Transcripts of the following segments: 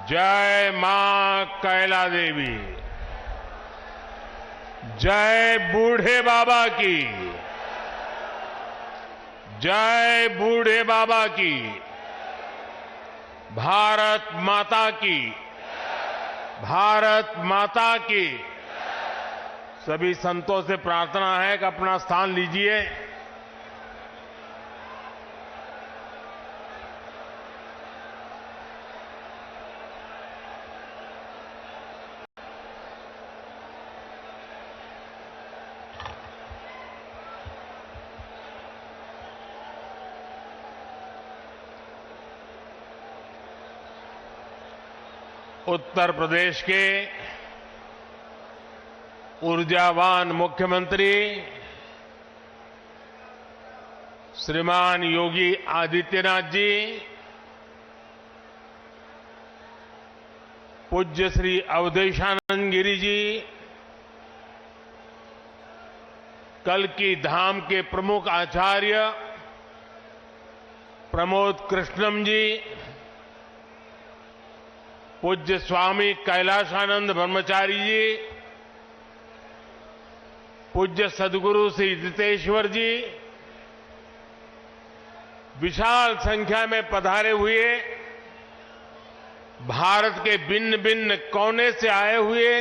जय मां कैला देवी। जय बूढ़े बाबा की। जय बूढ़े बाबा की। भारत माता की। भारत माता की। सभी संतों से प्रार्थना है कि अपना स्थान लीजिए। उत्तर प्रदेश के ऊर्जावान मुख्यमंत्री श्रीमान योगी आदित्यनाथ जी, पूज्य श्री अवधेशानंद गिरी जी, कल्की धाम के प्रमुख आचार्य प्रमोद कृष्णम जी, पूज्य स्वामी कैलाशानंद ब्रह्मचारी जी, पूज्य सदगुरु श्री जितेश्वर जी, विशाल संख्या में पधारे हुए भारत के भिन्न भिन्न कोने से आए हुए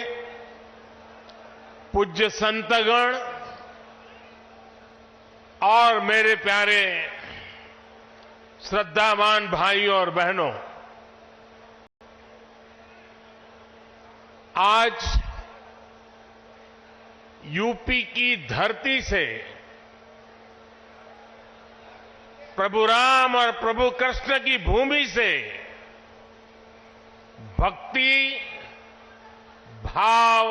पूज्य संतगण और मेरे प्यारे श्रद्धावान भाइयों और बहनों, आज यूपी की धरती से प्रभु राम और प्रभु कृष्ण की भूमि से भक्ति, भाव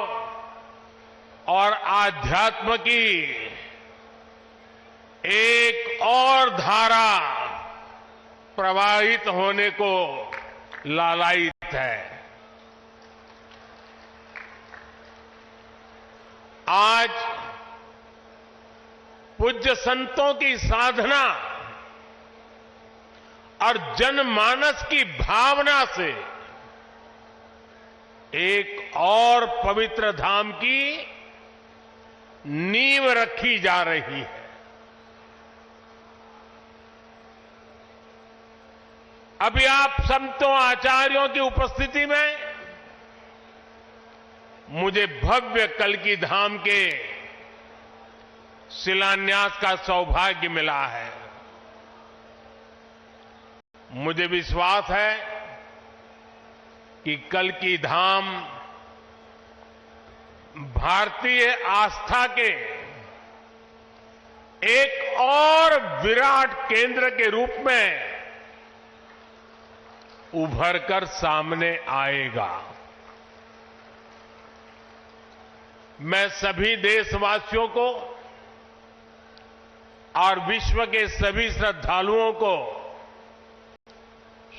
और आध्यात्म की एक और धारा प्रवाहित होने को लालायित है। आज पूज्य संतों की साधना और जनमानस की भावना से एक और पवित्र धाम की नींव रखी जा रही है। अभी आप संतों आचार्यों की उपस्थिति में मुझे भव्य कल्की धाम के शिलान्यास का सौभाग्य मिला है। मुझे विश्वास है कि कल्की धाम भारतीय आस्था के एक और विराट केंद्र के रूप में उभर कर सामने आएगा। मैं सभी देशवासियों को और विश्व के सभी श्रद्धालुओं को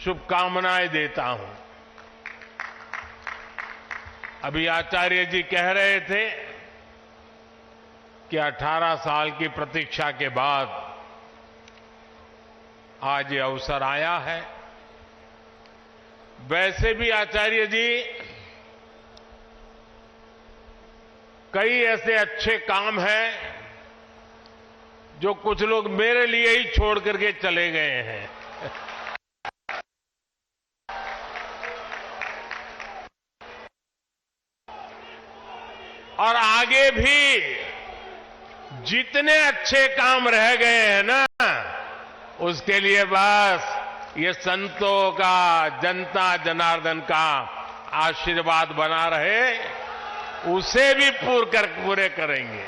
शुभकामनाएं देता हूं। अभी आचार्य जी कह रहे थे कि 18 साल की प्रतीक्षा के बाद आज ये अवसर आया है। वैसे भी आचार्य जी कई ऐसे अच्छे काम हैं जो कुछ लोग मेरे लिए ही छोड़ करके चले गए हैं। और आगे भी जितने अच्छे काम रह गए हैं ना, उसके लिए बस ये संतों का, जनता जनार्दन का आशीर्वाद बना रहे, उसे भी पूरे करेंगे।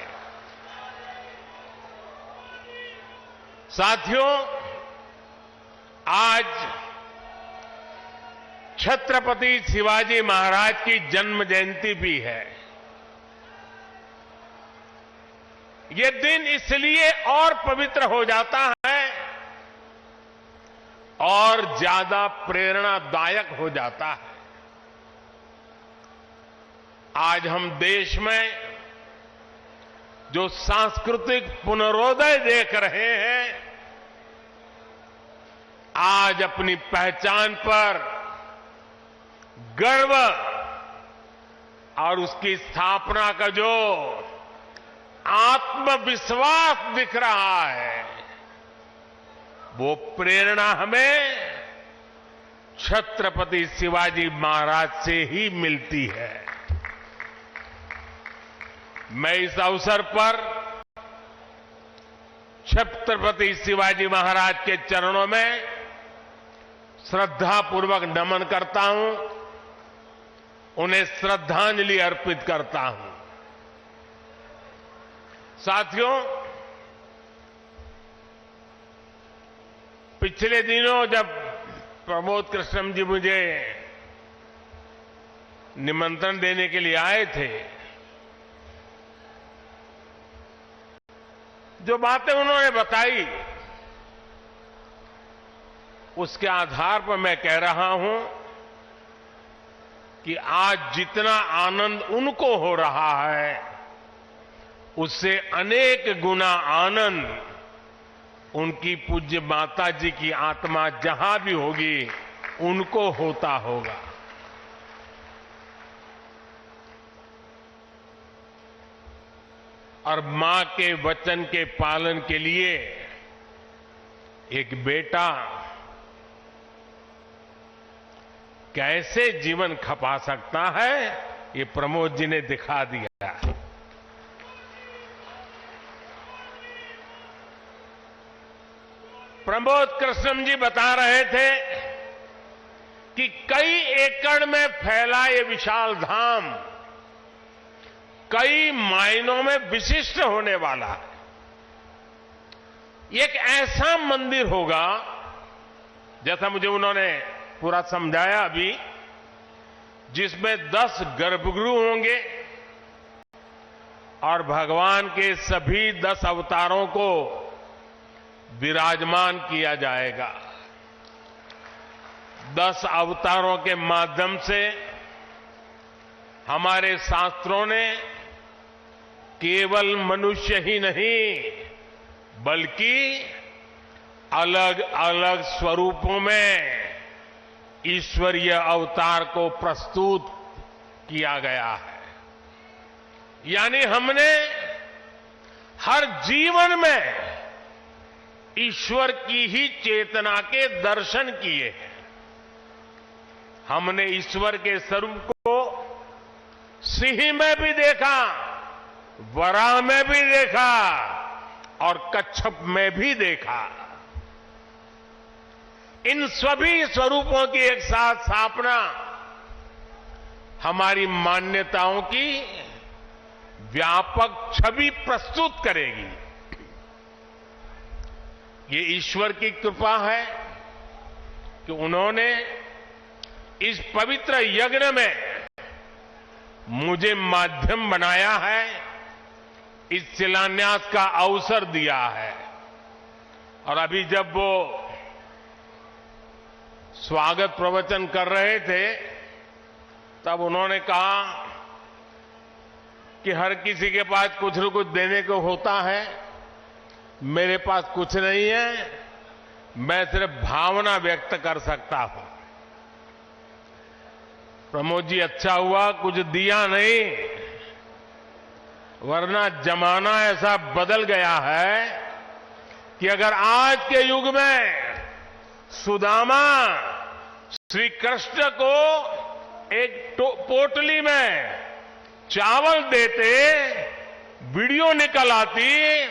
साथियों, आज छत्रपति शिवाजी महाराज की जन्म जयंती भी है। ये दिन इसलिए और पवित्र हो जाता है और ज्यादा प्रेरणादायक हो जाता है। आज हम देश में जो सांस्कृतिक पुनरोदय देख रहे हैं, आज अपनी पहचान पर गर्व और उसकी स्थापना का जो आत्मविश्वास दिख रहा है, वो प्रेरणा हमें छत्रपति शिवाजी महाराज से ही मिलती है। मैं इस अवसर पर छत्रपति शिवाजी महाराज के चरणों में श्रद्धापूर्वक नमन करता हूं, उन्हें श्रद्धांजलि अर्पित करता हूं। साथियों, पिछले दिनों जब प्रमोद कृष्णम जी मुझे निमंत्रण देने के लिए आए थे, जो बातें उन्होंने बताई उसके आधार पर मैं कह रहा हूं कि आज जितना आनंद उनको हो रहा है, उससे अनेक गुना आनंद उनकी पूज्य माता जी की आत्मा जहां भी होगी उनको होता होगा। और मां के वचन के पालन के लिए एक बेटा कैसे जीवन खपा सकता है, ये प्रमोद जी ने दिखा दिया है। प्रमोद कृष्णम जी बता रहे थे कि कई एकड़ में फैला ये विशाल धाम कई मायनों में विशिष्ट होने वाला है। एक ऐसा मंदिर होगा, जैसा मुझे उन्होंने पूरा समझाया अभी, जिसमें 10 गर्भगृह होंगे और भगवान के सभी 10 अवतारों को विराजमान किया जाएगा। 10 अवतारों के माध्यम से हमारे शास्त्रों ने केवल मनुष्य ही नहीं बल्कि अलग अलग स्वरूपों में ईश्वरीय अवतार को प्रस्तुत किया गया है। यानी हमने हर जीवन में ईश्वर की ही चेतना के दर्शन किए हैं। हमने ईश्वर के स्वरूप को सिंह में भी देखा, वराह में भी देखा और कच्छप में भी देखा। इन सभी स्वरूपों की एक साथ स्थापना हमारी मान्यताओं की व्यापक छवि प्रस्तुत करेगी। ये ईश्वर की कृपा है कि उन्होंने इस पवित्र यज्ञ में मुझे माध्यम बनाया है, इस शिलान्यास का अवसर दिया है। और अभी जब वो स्वागत प्रवचन कर रहे थे तब उन्होंने कहा कि हर किसी के पास कुछ न कुछ देने को होता है, मेरे पास कुछ नहीं है, मैं सिर्फ भावना व्यक्त कर सकता हूं। प्रमोद जी, अच्छा हुआ कुछ दिया नहीं, वरना जमाना ऐसा बदल गया है कि अगर आज के युग में सुदामा श्री कृष्ण को एक पोटली में चावल देते, वीडियो निकल आती,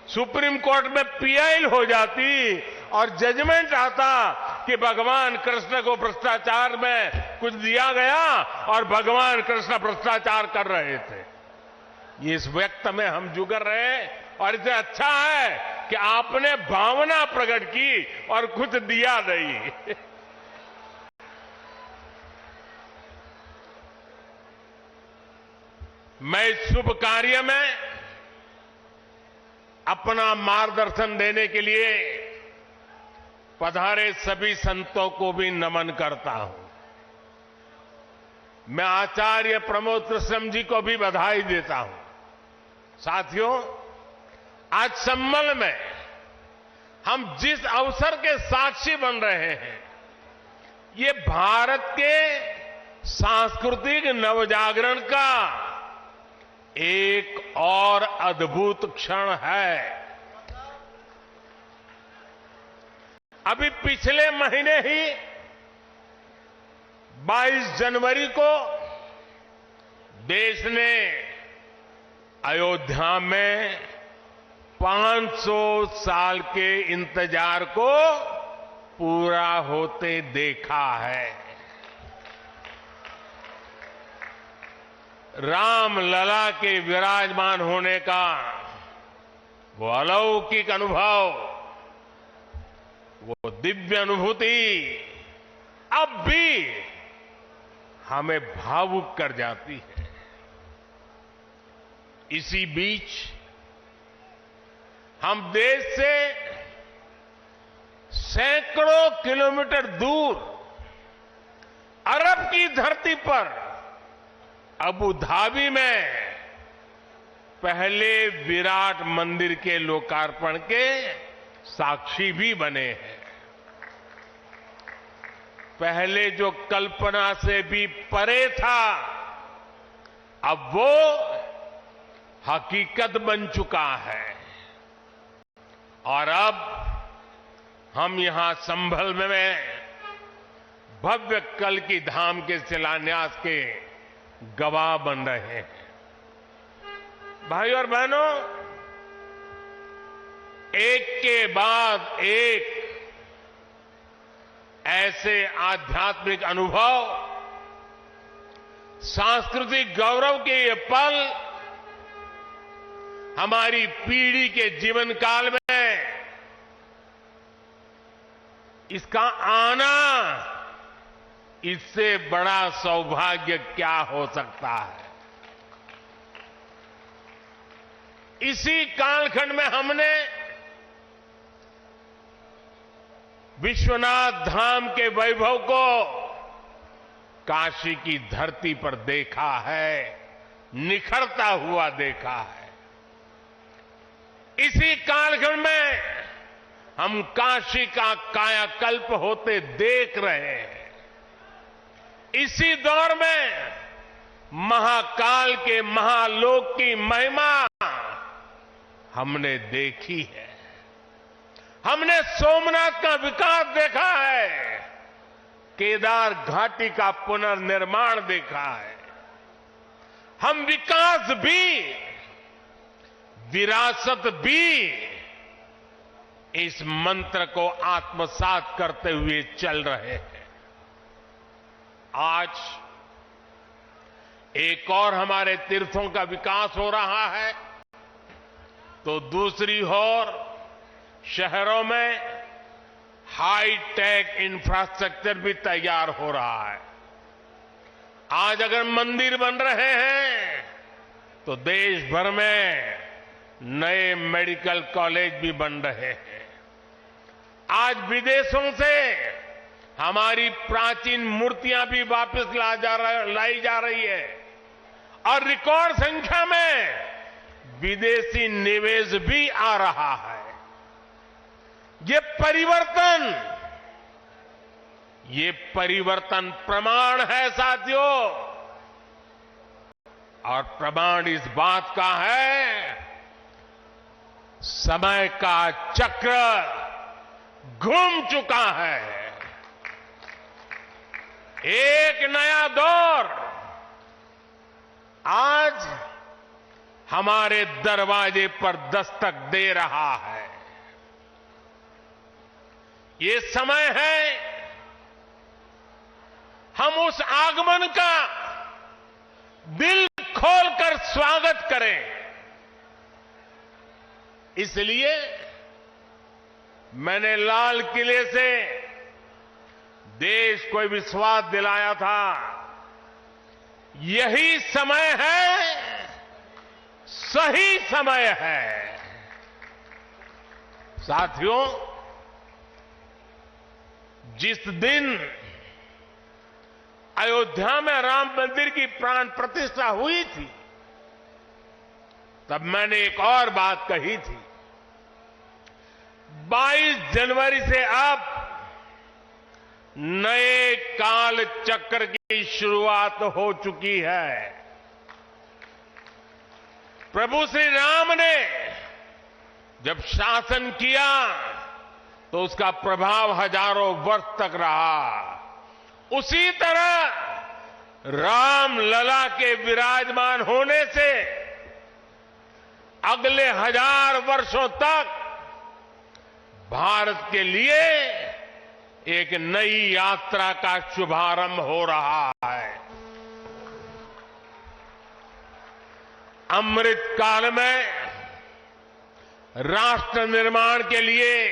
सुप्रीम कोर्ट में पीआई हो जाती और जजमेंट आता कि भगवान कृष्ण को भ्रष्टाचार में कुछ दिया गया और भगवान कृष्ण भ्रष्टाचार कर रहे थे। ये इस व्यक्त में हम जुगर रहे और इससे अच्छा है कि आपने भावना प्रकट की और कुछ दिया नहीं। मैं इस शुभ कार्य में अपना मार्गदर्शन देने के लिए पधारे सभी संतों को भी नमन करता हूं। मैं आचार्य प्रमोद कृष्णम जी को भी बधाई देता हूं। साथियों, आज सम्मल में हम जिस अवसर के साक्षी बन रहे हैं, ये भारत के सांस्कृतिक नवजागरण का एक और अद्भुत क्षण है। अभी पिछले महीने ही 22 जनवरी को देश ने अयोध्या में 500 साल के इंतजार को पूरा होते देखा है। राम लला के विराजमान होने का वो अलौकिक अनुभव, वो दिव्य अनुभूति अब भी हमें भावुक कर जाती है। इसी बीच हम देश से सैकड़ों किलोमीटर दूर अरब की धरती पर अबू धाबी में पहले विराट मंदिर के लोकार्पण के साक्षी भी बने हैं। पहले जो कल्पना से भी परे था, अब वो हकीकत बन चुका है। और अब हम यहां संभल में भव्य कल की धाम के शिलान्यास के गवाह बन रहे हैं। भाई और बहनों, एक के बाद एक ऐसे आध्यात्मिक अनुभव, सांस्कृतिक गौरव के ये पल हमारी पीढ़ी के जीवन काल में इसका आना, इससे बड़ा सौभाग्य क्या हो सकता है। इसी कालखंड में हमने विश्वनाथ धाम के वैभव को काशी की धरती पर देखा है, निखरता हुआ देखा है। इसी कालखंड में हम काशी का कायाकल्प होते देख रहे हैं। इसी दौर में महाकाल के महालोक की महिमा हमने देखी है। हमने सोमनाथ का विकास देखा है, केदार घाटी का पुनर्निर्माण देखा है। हम विकास भी, विरासत भी, इस मंत्र को आत्मसात करते हुए चल रहे हैं। आज एक और हमारे तीर्थों का विकास हो रहा है, तो दूसरी ओर शहरों में हाई टेक इंफ्रास्ट्रक्चर भी तैयार हो रहा है। आज अगर मंदिर बन रहे हैं तो देश भर में नए मेडिकल कॉलेज भी बन रहे हैं। आज विदेशों से हमारी प्राचीन मूर्तियां भी वापस लाई जा रही है और रिकॉर्ड संख्या में विदेशी निवेश भी आ रहा है। ये परिवर्तन प्रमाण है साथियों, और प्रमाण इस बात का है, समय का चक्र घूम चुका है। एक नया दौर आज हमारे दरवाजे पर दस्तक दे रहा है। ये समय है हम उस आगमन का दिल खोलकर स्वागत करें। इसलिए मैंने लाल किले से देश को विश्वास दिलाया था, यही समय है, सही समय है। साथियों, जिस दिन अयोध्या में राम मंदिर की प्राण प्रतिष्ठा हुई थी, तब मैंने एक और बात कही थी। 22 जनवरी से अब नए काल चक्र की शुरुआत हो चुकी है। प्रभु श्री राम ने जब शासन किया तो उसका प्रभाव हजारों वर्ष तक रहा। उसी तरह राम लला के विराजमान होने से अगले 1000 वर्षों तक भारत के लिए एक नई यात्रा का शुभारंभ हो रहा है। अमृत काल में राष्ट्र निर्माण के लिए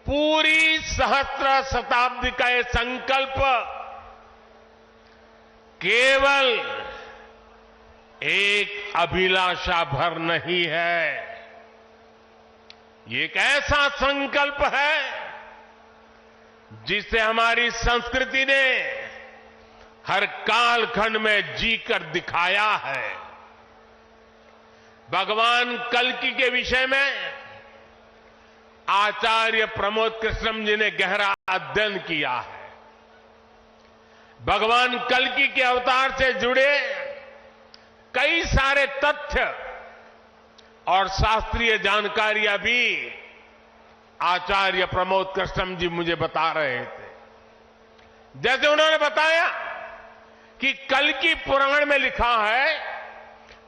पूरी सहस्त्र शताब्दी का ये संकल्प केवल एक अभिलाषा भर नहीं है, ये एक ऐसा संकल्प है जिसे हमारी संस्कृति ने हर कालखंड में जीकर दिखाया है। भगवान कल्कि के विषय में आचार्य प्रमोद कृष्णम जी ने गहरा अध्ययन किया है। भगवान कल्कि के अवतार से जुड़े कई सारे तथ्य और शास्त्रीय जानकारियां भी आचार्य प्रमोद कृष्णम जी मुझे बता रहे थे। जैसे उन्होंने बताया कि कल्कि पुराण में लिखा है,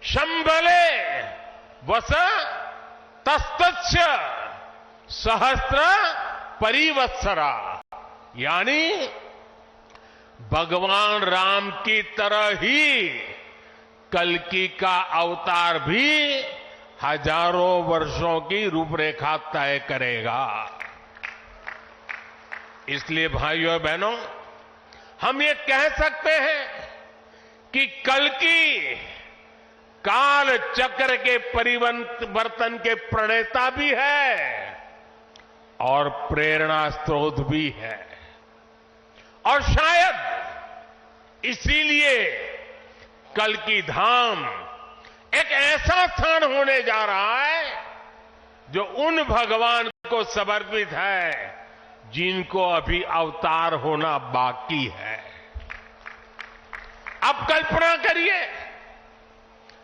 शंबले वस तस्तस्य सहस्त्र परिवत्सरा, यानी भगवान राम की तरह ही कल्कि का अवतार भी हजारों वर्षों की रूपरेखा तय करेगा। इसलिए भाइयों और बहनों, हम ये कह सकते हैं कि कल्कि काल चक्र के परिवर्तन के प्रणेता भी है और प्रेरणा स्रोत भी है। और शायद इसीलिए कल्कि धाम एक ऐसा स्थान होने जा रहा है जो उन भगवान को समर्पित है जिनको अभी अवतार होना बाकी है। अब कल्पना करिए,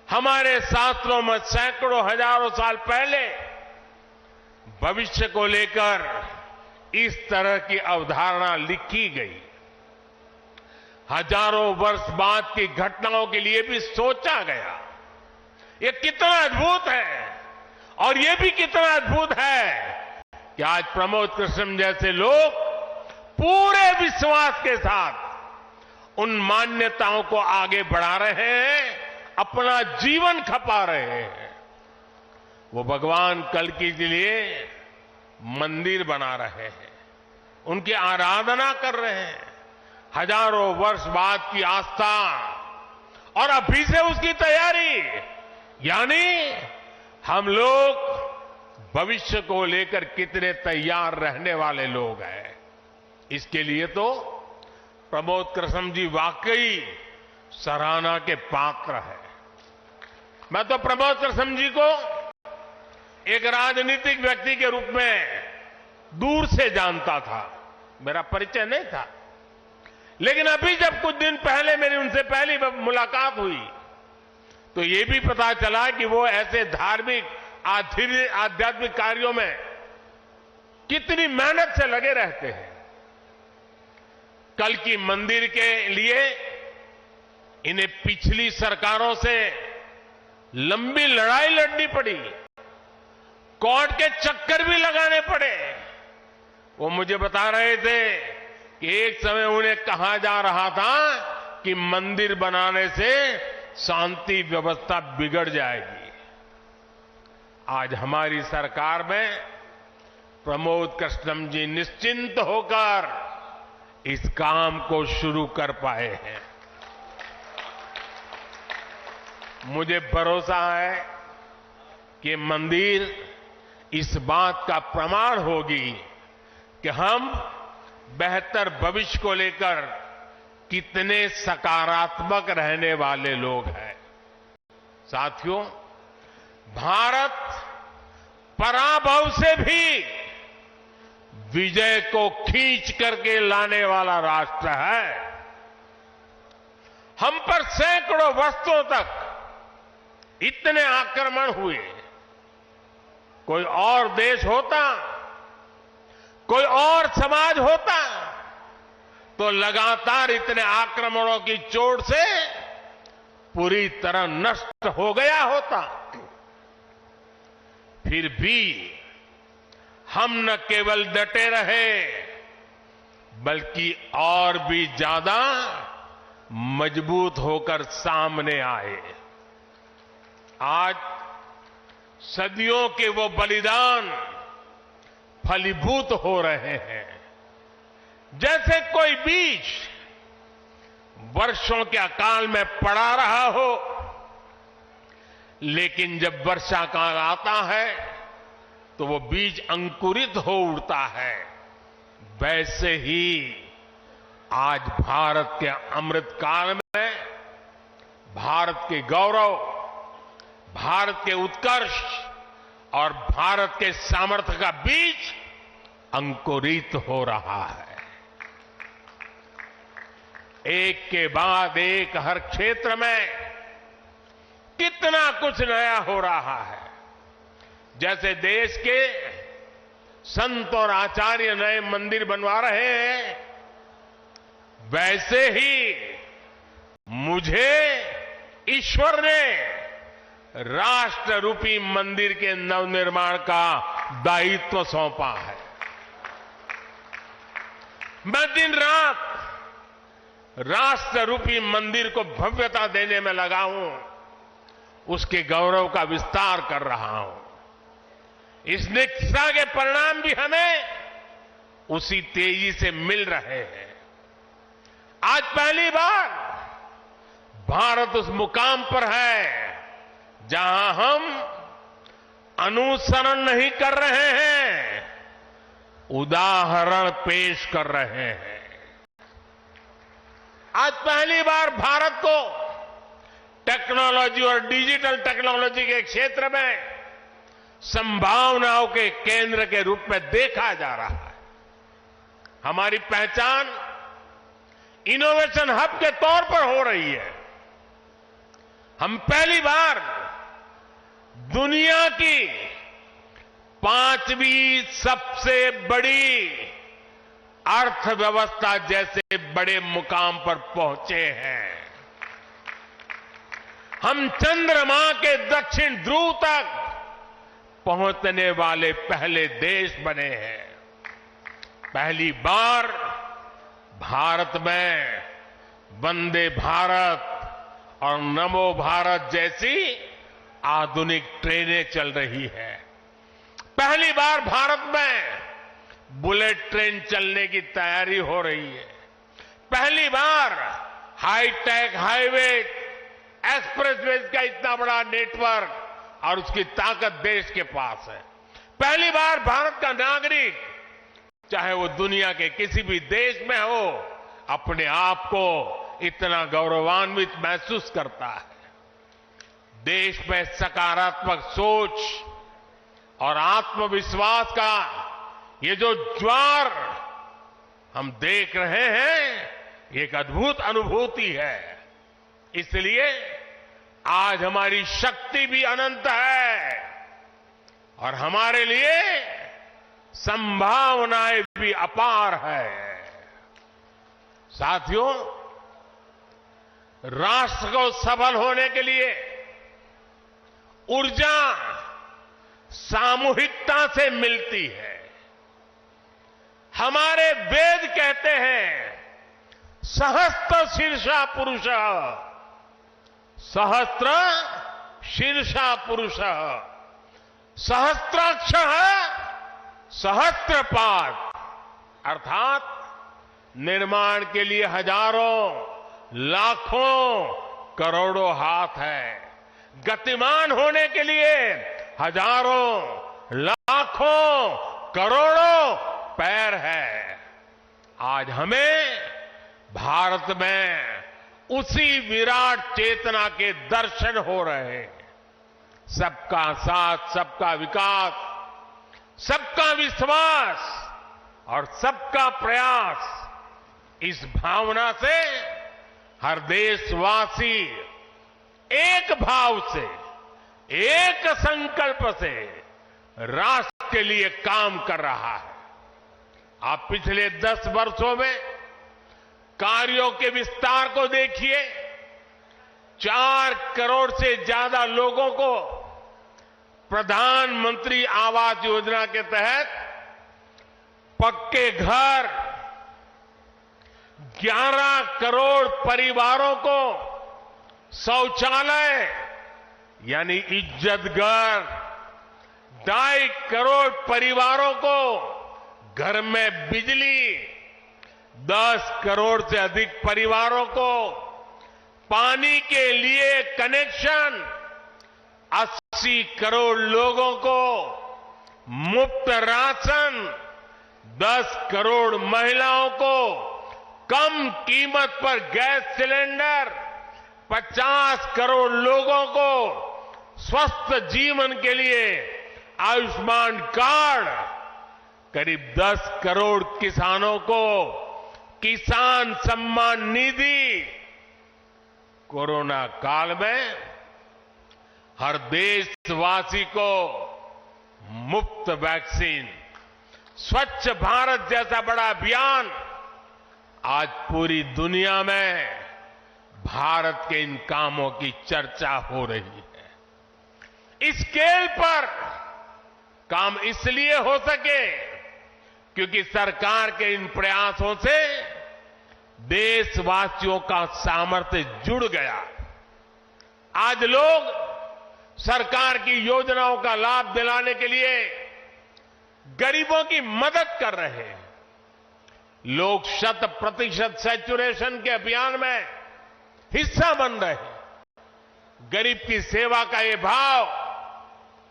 हमारे शास्त्रों में सैकड़ों हजारों साल पहले भविष्य को लेकर इस तरह की अवधारणा लिखी गई। हजारों वर्ष बाद की घटनाओं के लिए भी सोचा गया। ये कितना अद्भुत है, और ये भी कितना अद्भुत है कि आज प्रमोद कृष्ण जैसे लोग पूरे विश्वास के साथ उन मान्यताओं को आगे बढ़ा रहे हैं, अपना जीवन खपा रहे हैं। वो भगवान कल्कि के लिए मंदिर बना रहे हैं, उनकी आराधना कर रहे हैं। हजारों वर्ष बाद की आस्था और अभी से उसकी तैयारी, यानी हम लोग भविष्य को लेकर कितने तैयार रहने वाले लोग हैं। इसके लिए तो प्रमोद कृष्ण जी वाकई सराहना के पात्र है। मैं तो प्रमोद कृष्ण जी को एक राजनीतिक व्यक्ति के रूप में दूर से जानता था, मेरा परिचय नहीं था। लेकिन अभी जब कुछ दिन पहले मेरी उनसे पहली मुलाकात हुई तो ये भी पता चला कि वो ऐसे धार्मिक आध्यात्मिक कार्यों में कितनी मेहनत से लगे रहते हैं। कल्कि मंदिर के लिए इन्हें पिछली सरकारों से लंबी लड़ाई लड़नी पड़ी, कोर्ट के चक्कर भी लगाने पड़े। वो मुझे बता रहे थे कि एक समय उन्हें कहा जा रहा था कि मंदिर बनाने से शांति व्यवस्था बिगड़ जाएगी। आज हमारी सरकार में प्रमोद कृष्णम जी निश्चिंत होकर इस काम को शुरू कर पाए हैं। मुझे भरोसा है कि मंदिर इस बात का प्रमाण होगी कि हम बेहतर भविष्य को लेकर कितने सकारात्मक रहने वाले लोग हैं। साथियों, भारत पराभव से भी विजय को खींच करके लाने वाला राष्ट्र है। हम पर सैकड़ों वर्षों तक इतने आक्रमण हुए, कोई और देश होता, कोई और समाज होता तो लगातार इतने आक्रमणों की चोट से पूरी तरह नष्ट हो गया होता। फिर भी हम न केवल डटे रहे बल्कि और भी ज्यादा मजबूत होकर सामने आए। आज सदियों के वो बलिदान फलीभूत हो रहे हैं। जैसे कोई बीज वर्षों के अकाल में पड़ा रहा हो, लेकिन जब वर्षा काल आता है तो वो बीज अंकुरित हो उठता है। वैसे ही आज भारत के अमृत काल में भारत के गौरव, भारत के उत्कर्ष और भारत के सामर्थ्य का बीज अंकुरित हो रहा है। एक के बाद एक हर क्षेत्र में कितना कुछ नया हो रहा है। जैसे देश के संत और आचार्य नए मंदिर बनवा रहे हैं, वैसे ही मुझे ईश्वर ने राष्ट्र रूपी मंदिर के नवनिर्माण का दायित्व सौंपा है। मैं दिन रात राष्ट्र रूपी मंदिर को भव्यता देने में लगा हूं, उसके गौरव का विस्तार कर रहा हूं। इस निष्ठा के परिणाम भी हमें उसी तेजी से मिल रहे हैं। आज पहली बार भारत उस मुकाम पर है जहां हम अनुसरण नहीं कर रहे हैं, उदाहरण पेश कर रहे हैं। आज पहली बार भारत को टेक्नोलॉजी और डिजिटल टेक्नोलॉजी के क्षेत्र में संभावनाओं के केंद्र के रूप में देखा जा रहा है। हमारी पहचान इनोवेशन हब के तौर पर हो रही है। हम पहली बार दुनिया की 5वीं सबसे बड़ी अर्थव्यवस्था जैसे बड़े मुकाम पर पहुंचे हैं। हम चंद्रमा के दक्षिण ध्रुव तक पहुंचने वाले पहले देश बने हैं। पहली बार भारत में वंदे भारत और नमो भारत जैसी आधुनिक ट्रेनें चल रही है। पहली बार भारत में बुलेट ट्रेन चलने की तैयारी हो रही है। पहली बार हाईटेक हाईवे, एक्सप्रेसवेज का इतना बड़ा नेटवर्क और उसकी ताकत देश के पास है। पहली बार भारत का नागरिक, चाहे वो दुनिया के किसी भी देश में हो, अपने आप को इतना गौरवान्वित महसूस करता है। देश में सकारात्मक सोच और आत्मविश्वास का ये जो ज्वार हम देख रहे हैं, ये एक अद्भुत अनुभूति है। इसलिए आज हमारी शक्ति भी अनंत है और हमारे लिए संभावनाएं भी अपार है। साथियों, राष्ट्र को सफल होने के लिए ऊर्जा सामूहिकता से मिलती है। हमारे वेद कहते हैं, सहस्त्र शीर्षा पुरुष, सहस्त्र शीर्षा पुरुष, सहस्त्राक्ष सहस्त्रपाद, अर्थात निर्माण के लिए हजारों, लाखों, करोड़ों हाथ है। गतिमान होने के लिए हजारों, लाखों, करोड़ों पैर है। आज हमें भारत में उसी विराट चेतना के दर्शन हो रहे हैं। सबका साथ, सबका विकास, सबका विश्वास और सबका प्रयास, इस भावना से हर देशवासी एक भाव से, एक संकल्प से राष्ट्र के लिए काम कर रहा है। आप पिछले 10 वर्षों में कार्यों के विस्तार को देखिए। 4 करोड़ से ज्यादा लोगों को प्रधानमंत्री आवास योजना के तहत पक्के घर, 11 करोड़ परिवारों को शौचालय यानी इज्जत घर, 2.5 करोड़ परिवारों को घर में बिजली, 10 करोड़ से अधिक परिवारों को पानी के लिए कनेक्शन, 80 करोड़ लोगों को मुफ्त राशन, 10 करोड़ महिलाओं को कम कीमत पर गैस सिलेंडर, 50 करोड़ लोगों को स्वस्थ जीवन के लिए आयुष्मान कार्ड, करीब 10 करोड़ किसानों को किसान सम्मान निधि। कोरोना काल में हर देशवासी को मुफ्त वैक्सीन, स्वच्छ भारत जैसा बड़ा अभियान। आज पूरी दुनिया में भारत के इन कामों की चर्चा हो रही है। इस स्केल पर काम इसलिए हो सके क्योंकि सरकार के इन प्रयासों से देशवासियों का सामर्थ्य जुड़ गया। आज लोग सरकार की योजनाओं का लाभ दिलाने के लिए गरीबों की मदद कर रहे हैं। लोग 100% सैचुरेशन के अभियान में हिस्सा बन रहे हैं। गरीब की सेवा का ये भाव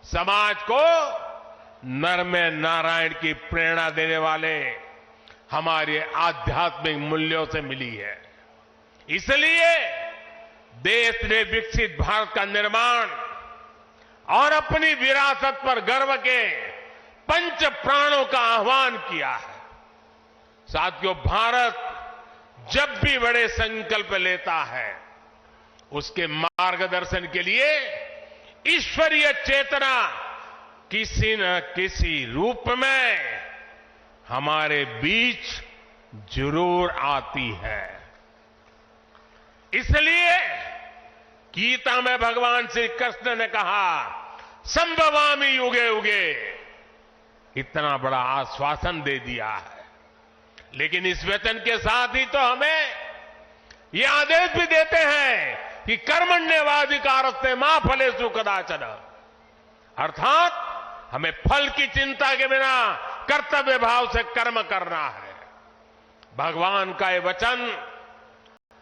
समाज को नर में नारायण की प्रेरणा देने वाले हमारे आध्यात्मिक मूल्यों से मिली है। इसलिए देश ने विकसित भारत का निर्माण और अपनी विरासत पर गर्व के 5 प्राणों का आह्वान किया है। साथियों, भारत जब भी बड़े संकल्प लेता है, उसके मार्गदर्शन के लिए ईश्वरीय चेतना किसी न किसी रूप में हमारे बीच जरूर आती है। इसलिए गीता में भगवान श्री कृष्ण ने कहा, संभवामि युगे युगे, इतना बड़ा आश्वासन दे दिया है। लेकिन इस वचन के साथ ही तो हमें ये आदेश भी देते हैं कि कर्मण्येवाधिकारस्ते मा फलेषु कदाचन, अर्थात हमें फल की चिंता के बिना कर्तव्य भाव से कर्म करना है। भगवान का ये वचन,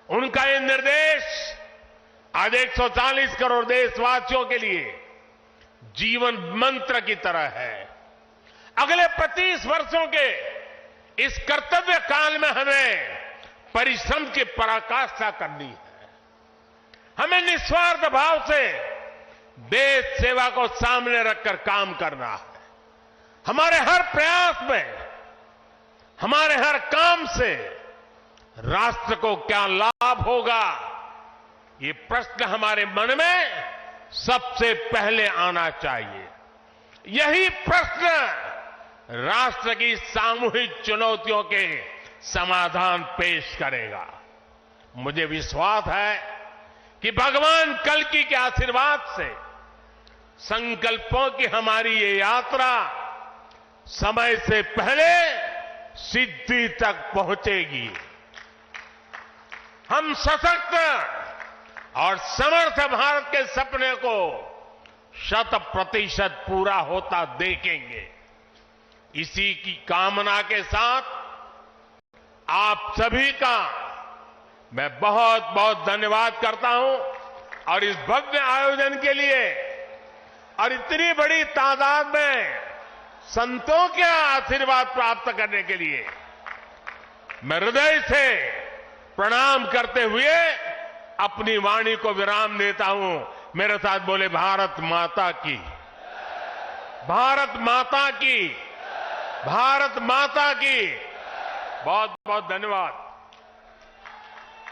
उनका ये निर्देश आज 140 करोड़ देशवासियों के लिए जीवन मंत्र की तरह है। अगले 25 वर्षों के इस कर्तव्य काल में हमें परिश्रम की पराकाष्ठा करनी है। हमें निस्वार्थ भाव से देश सेवा को सामने रखकर काम करना है। हमारे हर प्रयास में, हमारे हर काम से राष्ट्र को क्या लाभ होगा, ये प्रश्न हमारे मन में सबसे पहले आना चाहिए। यही प्रश्न राष्ट्र की सामूहिक चुनौतियों के समाधान पेश करेगा। मुझे विश्वास है कि भगवान कल्कि के आशीर्वाद से संकल्पों की हमारी ये यात्रा समय से पहले सिद्धि तक पहुंचेगी। हम सशक्त और समर्थ भारत के सपने को 100% पूरा होता देखेंगे। इसी की कामना के साथ आप सभी का मैं बहुत बहुत धन्यवाद करता हूं और इस भव्य आयोजन के लिए और इतनी बड़ी तादाद में संतों के आशीर्वाद प्राप्त करने के लिए मैं हृदय से प्रणाम करते हुए अपनी वाणी को विराम देता हूं। मेरे साथ बोले, भारत माता की, भारत माता की, भारत माता की। बहुत बहुत धन्यवाद।